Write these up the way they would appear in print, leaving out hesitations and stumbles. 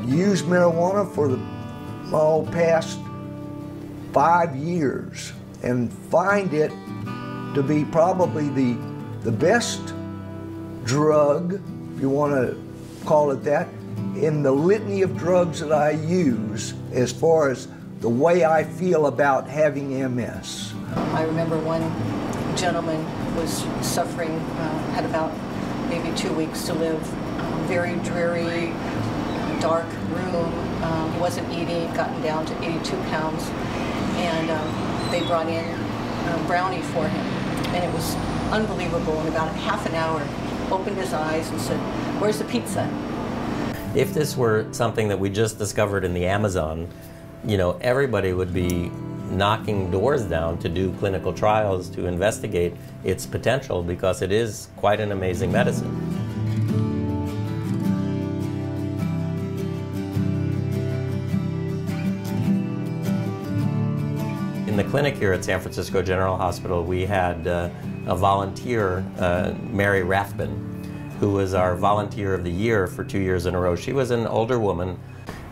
used marijuana for the past 5 years and find it to be probably the best drug, if you want to call it that, in the litany of drugs that I use as far as the way I feel about having MS. I remember one gentleman was suffering, had about maybe 2 weeks to live, very dreary, dark room. He wasn't eating, gotten down to 82 pounds, and they brought in Brownie for him, and it was unbelievable. In about half an hour, he opened his eyes and said, "Where's the pizza?" If this were something that we just discovered in the Amazon, you know, everybody would be knocking doors down to do clinical trials to investigate its potential, because it is quite an amazing medicine. In the clinic here at San Francisco General Hospital, we had a volunteer, Mary Rathbun, who was our Volunteer of the Year for 2 years in a row. She was an older woman,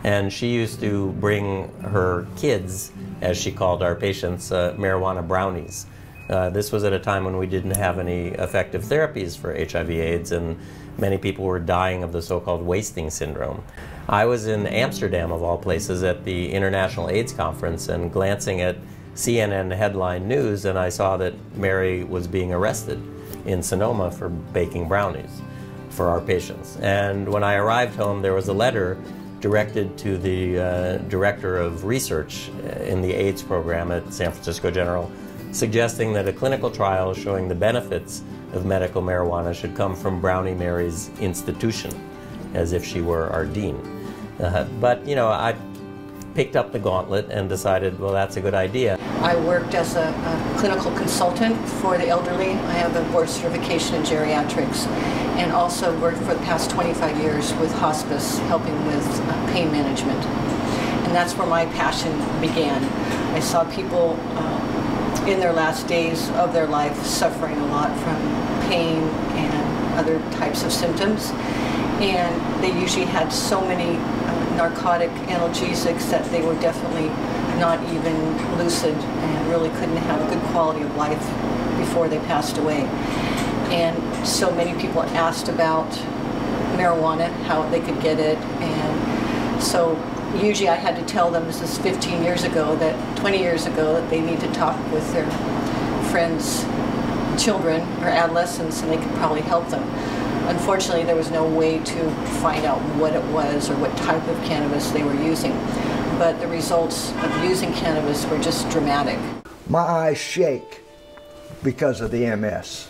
and she used to bring her kids, as she called our patients, marijuana brownies. This was at a time when we didn't have any effective therapies for HIV/AIDS, and many people were dying of the so-called wasting syndrome. I was in Amsterdam, of all places, at the International AIDS Conference, and glancing at CNN headline news, and I saw that Mary was being arrested in Sonoma for baking brownies for our patients. And when I arrived home, there was a letter directed to the director of research in the AIDS program at San Francisco General, suggesting that a clinical trial showing the benefits of medical marijuana should come from Brownie Mary's institution, as if she were our dean. But, you know, I picked up the gauntlet and decided, well, that's a good idea. I worked as a clinical consultant for the elderly. I have a board certification in geriatrics, and also worked for the past 25 years with hospice, helping with pain management. And that's where my passion began. I saw people in their last days of their life suffering a lot from pain and other types of symptoms. And they usually had so many narcotic analgesics that they were definitely not even lucid and really couldn't have a good quality of life before they passed away. And so many people asked about marijuana, how they could get it, and so usually I had to tell them, this is 15 years ago, that 20 years ago, that they need to talk with their friends' children or adolescents, and they could probably help them. Unfortunately, there was no way to find out what it was or what type of cannabis they were using. But the results of using cannabis were just dramatic. My eyes shake because of the MS,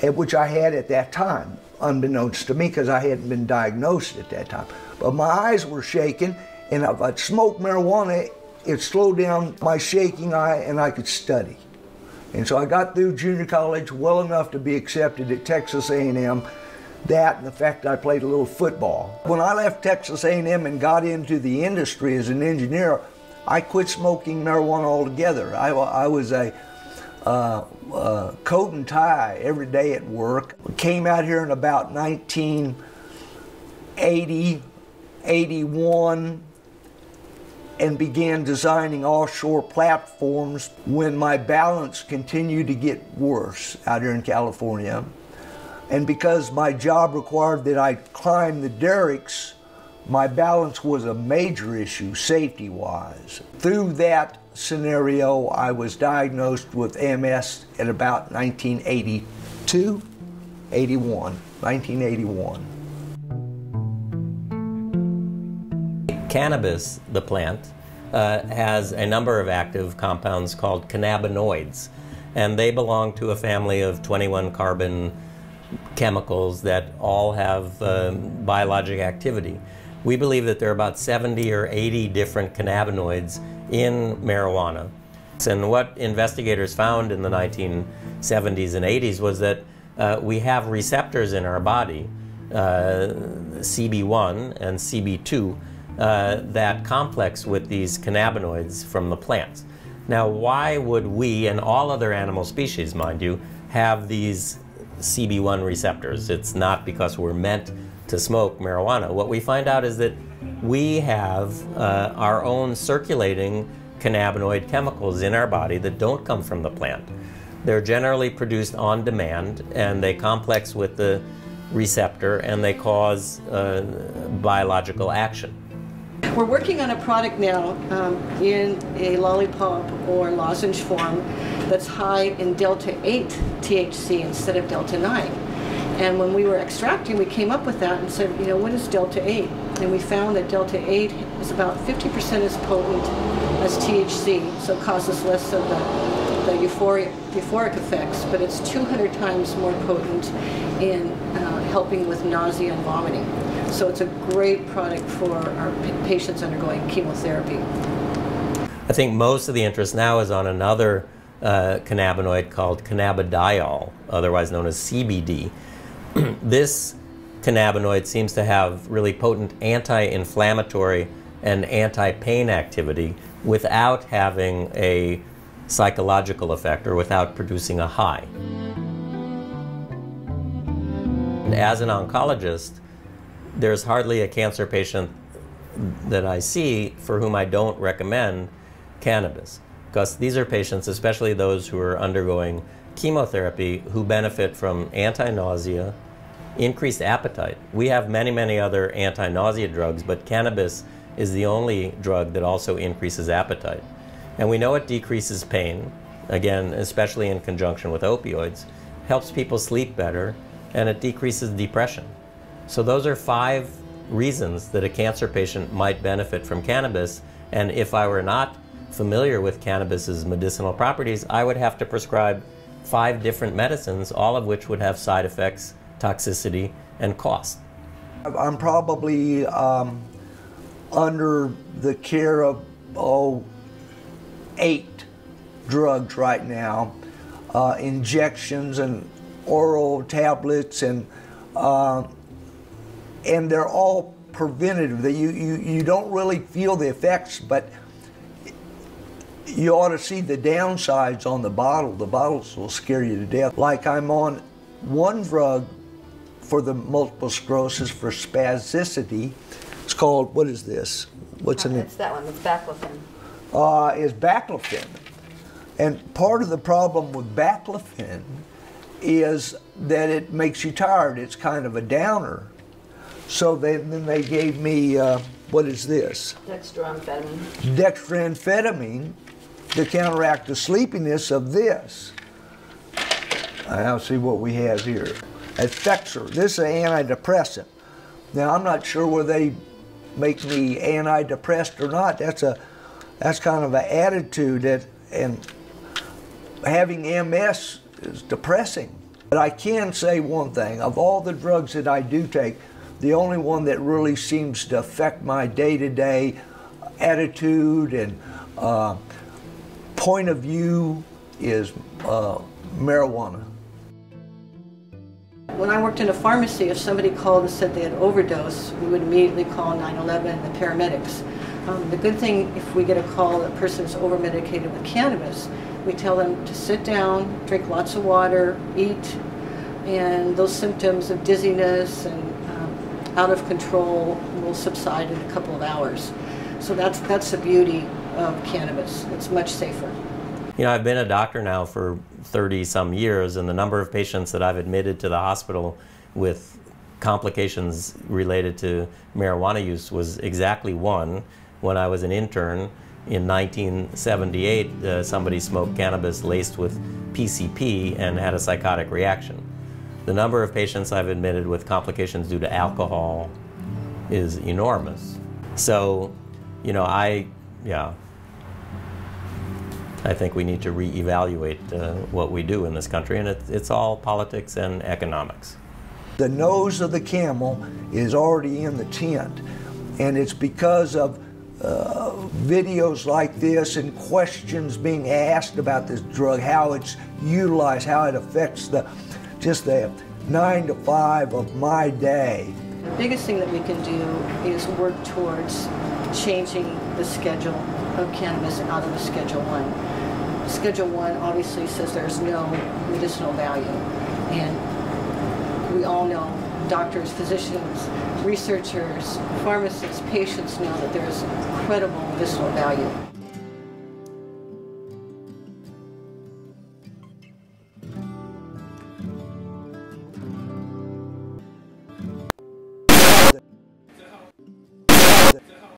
which I had at that time, unbeknownst to me, because I hadn't been diagnosed at that time. But my eyes were shaking, and if I'd smoked marijuana, it slowed down my shaking eye and I could study. And so I got through junior college well enough to be accepted at Texas A&M. That and the fact I played a little football. When I left Texas A&M and got into the industry as an engineer, I quit smoking marijuana altogether. I was a coat and tie every day at work. Came out here in about 1980, 81, and began designing offshore platforms when my balance continued to get worse out here in California. And because my job required that I climb the derricks, my balance was a major issue safety-wise. Through that scenario, I was diagnosed with MS at about 1982, 1981. Cannabis, the plant, has a number of active compounds called cannabinoids, and they belong to a family of 21 carbon chemicals that all have biologic activity. We believe that there are about 70 or 80 different cannabinoids in marijuana. And what investigators found in the 1970s and 80s was that we have receptors in our body, CB1 and CB2, that complex with these cannabinoids from the plants. Now, why would we, and all other animal species, mind you, have these CB1 receptors? It's not because we're meant to smoke marijuana. What we find out is that we have our own circulating cannabinoid chemicals in our body that don't come from the plant. They're generally produced on demand, and they complex with the receptor, and they cause biological action. We're working on a product now in a lollipop or lozenge form that's high in delta 8 THC instead of delta 9. And when we were extracting, we came up with that and said, you know, what is delta 8? And we found that delta 8 is about 50% as potent as THC, so it causes less of the euphoric effects, but it's 200 times more potent in helping with nausea and vomiting. So it's a great product for our patients undergoing chemotherapy. I think most of the interest now is on another cannabinoid called cannabidiol, otherwise known as CBD. This cannabinoid seems to have really potent anti-inflammatory and anti-pain activity without having a psychological effect or without producing a high. And as an oncologist, there's hardly a cancer patient that I see for whom I don't recommend cannabis, because these are patients, especially those who are undergoing chemotherapy, who benefit from anti-nausea, increased appetite. We have many, many other anti-nausea drugs, but cannabis is the only drug that also increases appetite. And we know it decreases pain, again, especially in conjunction with opioids, helps people sleep better, and it decreases depression. So those are 5 reasons that a cancer patient might benefit from cannabis, and if I were not familiar with cannabis's medicinal properties, I would have to prescribe 5 different medicines, all of which would have side effects, toxicity, and cost. I'm probably under the care of 8 drugs right now, injections and oral tablets, and they're all preventative. You don't really feel the effects, but you ought to see the downsides on the bottle. The bottles will scare you to death. Like, I'm on one drug for the multiple sclerosis for spasticity. It's called, what is this? What's the name? It's that one, it's baclofen. Is baclofen. And part of the problem with baclofen is that it makes you tired. It's kind of a downer. So then they gave me, what is this? Dextroamphetamine. Dextroamphetamine to counteract the sleepiness of this. Now see what we have here. Effexor. This is an antidepressant. Now I'm not sure whether they make me antidepressed or not. That's kind of an attitude that, and having MS is depressing. But I can say one thing, of all the drugs that I do take, the only one that really seems to affect my day-to-day attitude and point of view is marijuana. When I worked in a pharmacy, if somebody called and said they had overdose, we would immediately call 911 and the paramedics. The good thing, if we get a call that a person is over-medicated with cannabis, we tell them to sit down, drink lots of water, eat, and those symptoms of dizziness and out of control will subside in a couple of hours. So that's the beauty of cannabis. It's much safer. You know, I've been a doctor now for 30-some years, and the number of patients that I've admitted to the hospital with complications related to marijuana use was exactly 1. When I was an intern in 1978, somebody smoked cannabis laced with PCP and had a psychotic reaction. The number of patients I've admitted with complications due to alcohol is enormous. So, you know, I think we need to reevaluate what we do in this country, and it's all politics and economics. The nose of the camel is already in the tent, and it's because of videos like this and questions being asked about this drug, how it's utilized, how it affects just the 9 to 5 of my day. The biggest thing that we can do is work towards changing the schedule of cannabis out of a Schedule 1. Schedule 1 obviously says there's no medicinal value, and we all know doctors, physicians, researchers, pharmacists, patients know that there is incredible medicinal value.